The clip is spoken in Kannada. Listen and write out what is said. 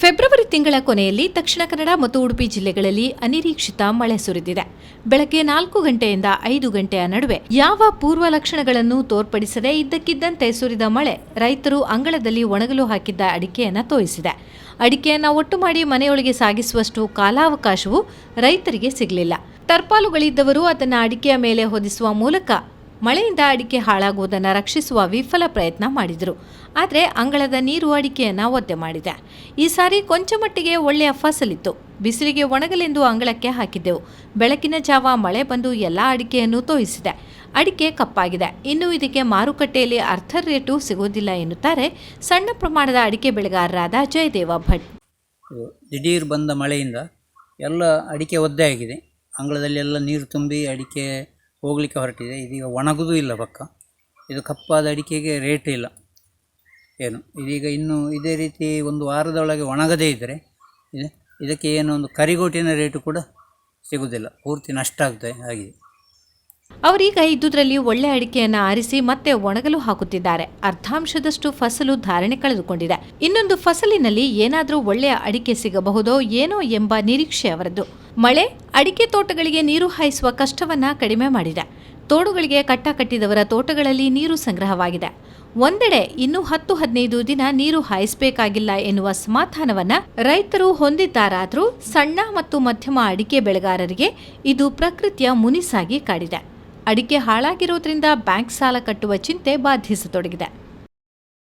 ಫೆಬ್ರವರಿ ತಿಂಗಳ ಕೊನೆಯಲ್ಲಿ ದಕ್ಷಿಣ ಕನ್ನಡ ಮತ್ತು ಉಡುಪಿ ಜಿಲ್ಲೆಗಳಲ್ಲಿ ಅನಿರೀಕ್ಷಿತ ಮಳೆ ಸುರಿದಿದೆ. ಬೆಳಗ್ಗೆ 4 ಗಂಟೆಯಿಂದ 5 ಗಂಟೆಯ ನಡುವೆ ಯಾವ ಪೂರ್ವ ಲಕ್ಷಣಗಳನ್ನು ತೋರ್ಪಡಿಸದೆ ಇದ್ದಕ್ಕಿದ್ದಂತೆ ಸುರಿದ ಮಳೆ ರೈತರು ಅಂಗಳದಲ್ಲಿ ಒಣಗಲು ಹಾಕಿದ್ದ ಅಡಿಕೆಯನ್ನು ತೋಯಿಸಿದೆ. ಅಡಿಕೆಯನ್ನು ಒಟ್ಟು ಮಾಡಿ ಮನೆಯೊಳಗೆ ಸಾಗಿಸುವಷ್ಟು ಕಾಲಾವಕಾಶವೂ ರೈತರಿಗೆ ಸಿಗಲಿಲ್ಲ. ಟರ್ಪಾಲುಗಳಿದ್ದವರು ಅದನ್ನು ಅಡಿಕೆಯ ಮೇಲೆ ಹೊದಿಸುವ ಮೂಲಕ ಮಳೆಯಿಂದ ಅಡಿಕೆ ಹಾಳಾಗುವುದನ್ನು ರಕ್ಷಿಸುವ ವಿಫಲ ಪ್ರಯತ್ನ ಮಾಡಿದರು. ಆದರೆ ಅಂಗಳದ ನೀರು ಅಡಿಕೆಯನ್ನು ಒದ್ದೆ ಮಾಡಿದೆ. ಈ ಸಾರಿ ಕೊಂಚ ಮಟ್ಟಿಗೆ ಒಳ್ಳೆಯ ಫಸಲಿತ್ತು. ಬಿಸಿಲಿಗೆ ಒಣಗಲೆಂದು ಅಂಗಳಕ್ಕೆ ಹಾಕಿದ್ದೆವು. ಬೆಳಕಿನ ಜಾವ ಮಳೆ ಬಂದು ಎಲ್ಲ ಅಡಿಕೆಯನ್ನು ತೋಯಿಸಿದೆ. ಅಡಿಕೆ ಕಪ್ಪಾಗಿದೆ. ಇನ್ನು ಇದಕ್ಕೆ ಮಾರುಕಟ್ಟೆಯಲ್ಲಿ ಅರ್ಧ ರೇಟು ಸಿಗೋದಿಲ್ಲ ಎನ್ನುತ್ತಾರೆ ಸಣ್ಣ ಪ್ರಮಾಣದ ಅಡಿಕೆ ಬೆಳೆಗಾರರಾದ ಜಯದೇವ ಭಟ್. ದಿಢೀರ್ ಬಂದ ಮಳೆಯಿಂದ ಎಲ್ಲ ಅಡಿಕೆ ಒದ್ದೆ ಆಗಿದೆ. ಅಂಗಳದಲ್ಲಿ ಎಲ್ಲ ನೀರು ತುಂಬಿ ಅಡಿಕೆ ಹೋಗಲಿಕ್ಕೆ ಹೊರಟಿದೆ. ಇದೀಗ ಒಣಗುವುದೂ ಇಲ್ಲ. ಪಕ್ಕ ಇದು ಕಪ್ಪಾದ ಅಡಿಕೆಗೆ ರೇಟ್ ಇಲ್ಲ ಏನು. ಇದೀಗ ಇನ್ನು ಇದೇ ರೀತಿ ಒಂದು ವಾರದೊಳಗೆ ಒಣಗದೇ ಇದ್ದರೆ ಇದಕ್ಕೆ ಏನು ಒಂದು ಕರಿಗೋಟಿನ ರೇಟು ಕೂಡ ಸಿಗುವುದಿಲ್ಲ. ಪೂರ್ತಿ ನಷ್ಟ ಆಗಿದೆ. ಅವರೀಗ ಇದ್ದುದರಲ್ಲಿ ಒಳ್ಳೆ ಅಡಿಕೆಯನ್ನು ಆರಿಸಿ ಮತ್ತೆ ಒಣಗಲು ಹಾಕುತ್ತಿದ್ದಾರೆ. ಅರ್ಧಾಂಶದಷ್ಟು ಫಸಲು ಧಾರಣೆ ಕಳೆದುಕೊಂಡಿದೆ. ಇನ್ನೊಂದು ಫಸಲಿನಲ್ಲಿ ಏನಾದರೂ ಒಳ್ಳೆಯ ಅಡಿಕೆ ಸಿಗಬಹುದೋ ಏನೋ ಎಂಬ ನಿರೀಕ್ಷೆ ಅವರದ್ದು. ಮಳೆ ಅಡಿಕೆ ತೋಟಗಳಿಗೆ ನೀರು ಹಾಯಿಸುವ ಕಷ್ಟವನ್ನ ಕಡಿಮೆ ಮಾಡಿದೆ. ತೋಡುಗಳಿಗೆ ಕಟ್ಟ ಕಟ್ಟಿದವರ ತೋಟಗಳಲ್ಲಿ ನೀರು ಸಂಗ್ರಹವಾಗಿದೆ. ಒಂದೆಡೆ ಇನ್ನೂ 10-15 ದಿನ ನೀರು ಹಾಯಿಸಬೇಕಾಗಿಲ್ಲ ಎನ್ನುವ ಸಮಾಧಾನವನ್ನ ರೈತರು ಹೊಂದಿದ್ದಾರಾದರೂ ಸಣ್ಣ ಮತ್ತು ಮಧ್ಯಮ ಅಡಿಕೆ ಬೆಳೆಗಾರರಿಗೆ ಇದು ಪ್ರಕೃತಿಯ ಮುನಿಸಾಗಿ ಕಾಡಿದೆ. ಅಡಿಕೆ ಹಾಳಾಗಿರೋದ್ರಿಂದ ಬ್ಯಾಂಕ್ ಸಾಲ ಕಟ್ಟುವ ಚಿಂತೆ ಬಾಧಿಸತೊಡಗಿದೆ.